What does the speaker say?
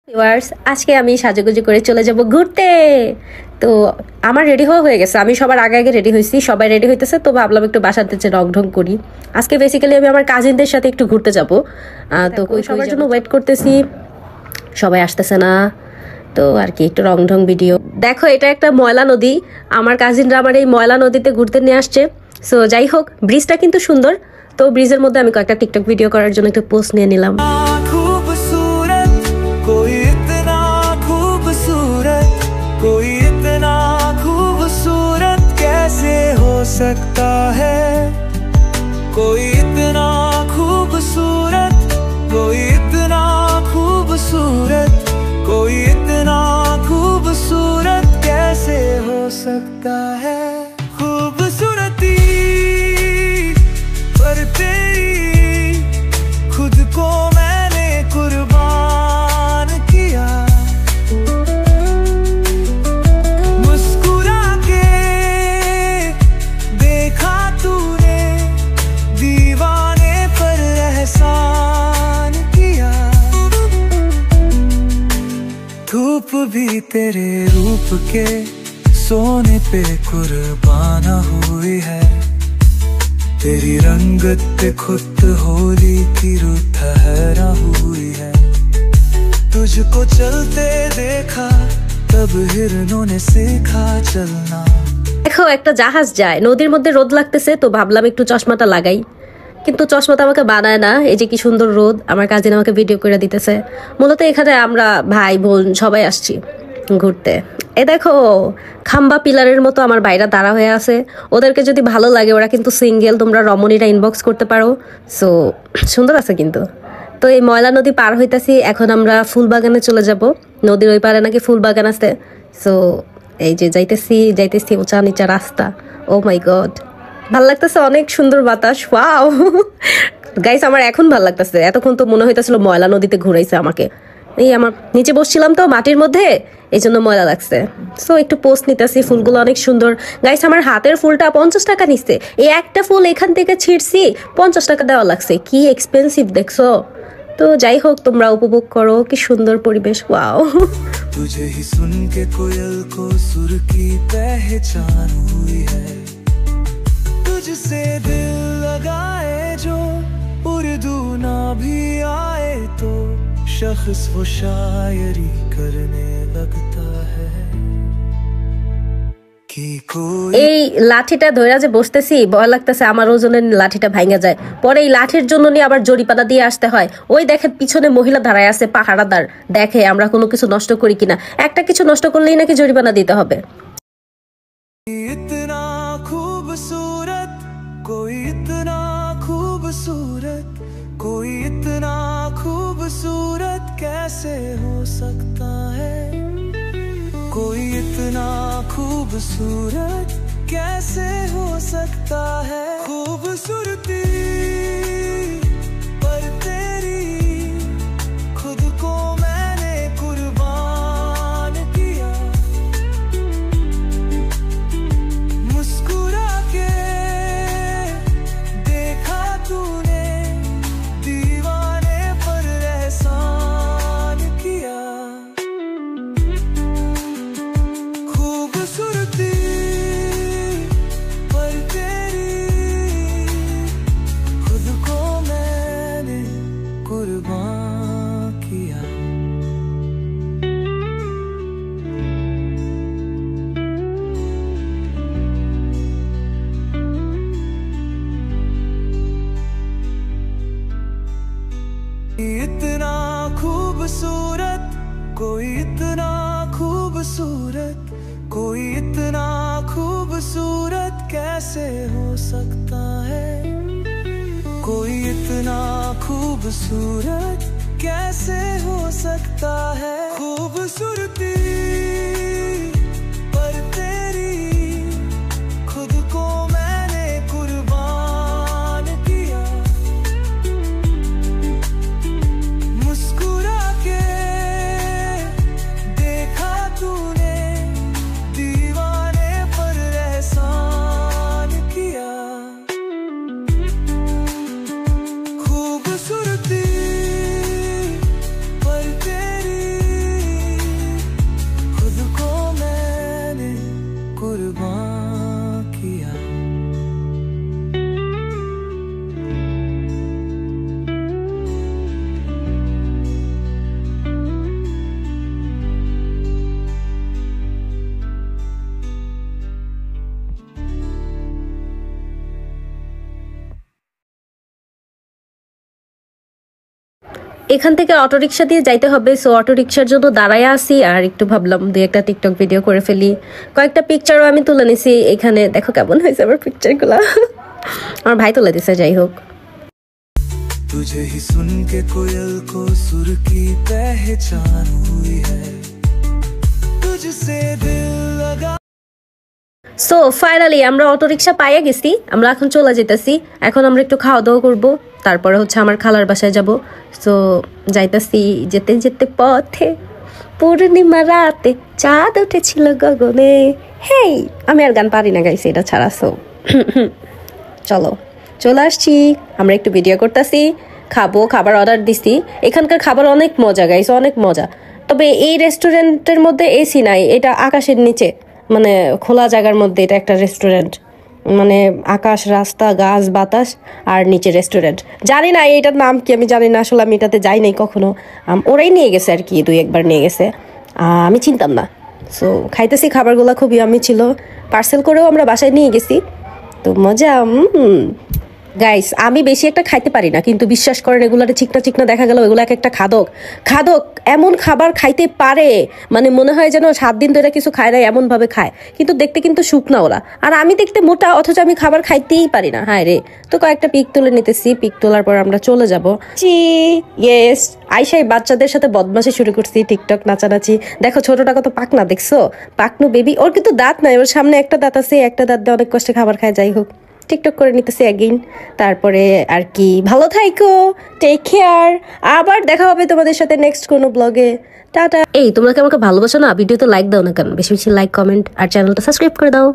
Viewers, আজকে আমি সাজুগুজু করে চলে যাব ঘুরতে। তো আমার রেডি হয়ে গেছে, আমি সবার আগে আগে রেডি হয়েছি, সবাই রেডি হইতেছে। তো ভাবলাম একটু বাসাতে যে রং ঢং করি। আজকে বেসিক্যালি আমি আমার কাজিনদের সাথে একটু ঘুরতে যাব। তো সবার জন্য ওয়েট করতেছি, সবাই আসতেছে না। তো আর কি একটু রং ঢং ভিডিও। দেখো, এটা একটা ময়লা নদী, আমার কাজিনরা আমার এই ময়লা নদীতে ঘুরতে নিয়ে আসছে। সো যাই হোক, ব্রিজটা কিন্তু সুন্দর। তো ব্রিজের মধ্যে আমি কয়েকটা টিকটক ভিডিও করার জন্য একটু পোস্ট নিয়ে নিলাম। कोई इतना खूबसूरत कैसे हो सकता है, कोई इतना खूबसूरत, कोई इतना खूबसूरत, कोई इतना खूबसूरत कैसे हो सकता है। खूबसूरती पर तेरी खुद को मैंने कुर्बान किया, धूप भी तेरे रूप के सोने पे कुर्बान हुई है, तेरी रंगत पे खुद होली की रुत ठहरा हुई है। तुझको चलते देखा तब हिरनों ने सीखा चलना। দেখো, একটা জাহাজ যায় নদীর মধ্যে, রোদ লাগতেছে। তো ভাবলাম একটু চশমাটা লাগাই, কিন্তু চশমাটা আমাকে বানায় না। এই যে কি সুন্দর রোদ, আমার কাজিন আমাকে ভিডিও করে দিতেছে। মূলত এখানে আমরা ভাই বোন সবাই আসছি ঘুরতে। এ দেখো, খাম্বা পিলারের মতো আমার বাইরা দাঁড়া হয়ে আছে। ওদেরকে যদি ভালো লাগে, ওরা কিন্তু সিঙ্গেল, তোমরা রমণীরা ইনবক্স করতে পারো। সো সুন্দর আছে কিন্তু। তো এই ময়লা নদী পার হইতাছি, এখন আমরা ফুল বাগানে চলে যাব। নদীর ওই পারে নাকি ফুল বাগান আছে। সো এই যে যাইতেছি উঁচা নিচা রাস্তা। ও মাই গড, ভাল লাগতেছে, অনেক সুন্দর বাতাস। ওয়াও গাইস, আমার এখন ভাল লাগতেছে। এতক্ষণ তো মনে হইতেছিল ময়লা নদীতে ঘুরাইছে আমাকে। এই আমার নিচে বসছিলাম তো মাটির মধ্যে, এই জন্য ময়লা লাগছে। সো একটু পোস্ট নিতেছি, ফুলগুলো অনেক সুন্দর। গাইস, আমার হাতের ফুলটা 50 টাকা নিচ্ছে। এই একটা ফুল এখান থেকে ছিঁড়ছি, 50 টাকা দেওয়া লাগছে। কি এক্সপেন্সিভ দেখছো। তো যাই হোক, তোমরা উপভোগ করো কি সুন্দর পরিবেশ। ওয়াও, तुझे ही सुन के कोयल को सुर की पहचान हुई है, तुझसे दिल लगाए जो उर्दू ना भी आए तो शख्स वो शायरी करने लगता है। এই লাঠিটা ধইরা যে বসতেছি, ভয় লাগতেছে আমার ওজনের লাঠিটা ভাঙা যায়। পরে এই লাঠির জন্য নিয়ে আবার জরিপানা দিয়ে আসতে হয়। ওই দেখেন পিছনে মহিলা দাঁড়ায় আছে, পাহারাদার, দেখে আমরা কোনো কিছু নষ্ট করি কিনা। একটা কিছু নষ্ট করলেই নাকি জরিপানা দিতে হবে। इतना खूबसूरत, कोई इतना खूबसूरत, कोई इतना खूबसूरत कैसे हो सकता है, कोई इतना खूबसूरत कैसे हो सकता है। खूबसूरती पर तेरी खुद को मैंने कुर्बान किया, मुस्कुरा के देखा तूने दीवाने पर एहसान किया। खूबसूरती पर तेरी खुद को मैंने कुर्बान किया। इतना खूबसूरत, कोई इतना खूबसूरत, कोई इतना खूबसूरत कैसे हो सकता है, कोई इतना खूबसूरत कैसे हो सकता है। खूबसूरती पर तेरी खुद को मैंने कुर्बान किया, मुस्कुरा के देखा तूने दीवाने पर एहसान किया। खूबसूरती पर तेरी এখান থেকে অটোরিকশা দিয়ে যাইতে হবে, সো অটোরিকশার জন্য দাঁড়ায় আসি আর একটু ভাবলাম দুই একটা টিকটক ভিডিও করে ফেলি। কয়েকটা পিকচারও আমি তুলে নিছি এখানে, দেখো কেমন হয়েছে আমার পিকচারগুলো। আমার ভাই তুলে দিছে, যাই হোক। तुझे ही सुन के कोयल को सुर की पहचान हुई है, तुझसे दिल लगा। সো ফাইনালি আমরা অটোরিকশা পাইয়া গেছি, আমরা এখন চলে যেতেছি। এখন আমরা একটু খাওয়া দাওয়া করবো, তারপরে হচ্ছে আমার খালার বাসায় যাব। সো যাইতেছি, যেতে যেতে পথে পূর্ণিমা রাতে চাঁদ উঠেছিল গগনে। হেই, আমি আর গান পারি না গাইছি এটা ছাড়া। সো চলো চলে আসছি, আমরা একটু ভিডিও করতেছি, খাবো, খাবার অর্ডার দিছি। এখানকার খাবার অনেক মজা গাইস, অনেক মজা। তবে এই রেস্টুরেন্টের মধ্যে এসি নাই, এটা আকাশের নিচে, মানে খোলা জায়গার মধ্যে এটা একটা রেস্টুরেন্ট, মানে আকাশ, রাস্তা, গাছ, বাতাস আর নিচে রেস্টুরেন্ট। জানি না এইটার নাম কি, আমি জানি না আসলে, আমি এটাতে যাই নাই কখনো। ওরাই নিয়ে গেছে আর কি, দুই একবার নিয়ে গেছে, আমি চিনতাম না। সো খাইতেছি, খাবারগুলো খুবই আমি ছিল, পার্সেল করেও আমরা বাসায় নিয়ে গেছি। তো মজা। গাইস, আমি বেশি একটা খাইতে পারি না, কিন্তু বিশ্বাস করেন এগুলাতে চিকনা চিকনা দেখা গেল, এগুলো এক একটা খাদক খাদক এমন খাবার খাইতে পারে, মানে মনে হয় যেন 7 দিন ধরে কিছু খায় না, এমন ভাবে খায়। কিন্তু দেখতে কিন্তু শুকনা ওরা, আর আমি দেখতে মোটা, অথচ আমি খাবার খাইতেই পারি না। হায় রে। তো কয়েকটা পিক তুলে নিতেছি, পিক তোলার পর আমরা চলে যাব। ইয়েস, আইসাই বাচ্চাদের সাথে বদমাশি শুরু করছি, টিকটক নাচানাচি। দেখো ছোটটা কত পাকনা, দেখছো? পাকনু বেবি। ওর কিন্তু দাঁত নাই, ওর সামনে একটা দাঁত আছে, একটা দাঁত দিয়ে অনেক কষ্টে খাবার খায়। যাই হোক, টিকটক করে নিতেছি অ্যাগেইন। তারপরে আর কি, ভালো থাইকো, টেক কেয়ার, আবার দেখা হবে তোমাদের সাথে নেক্সট কোনো ব্লগে। টাটা। এই তোমরা কি আমাকে ভালোবাসো না? ভিডিওতে লাইক দাও না কেন? বেশি বেশি লাইক, কমেন্ট আর চ্যানেলটা সাবস্ক্রাইব করে দাও।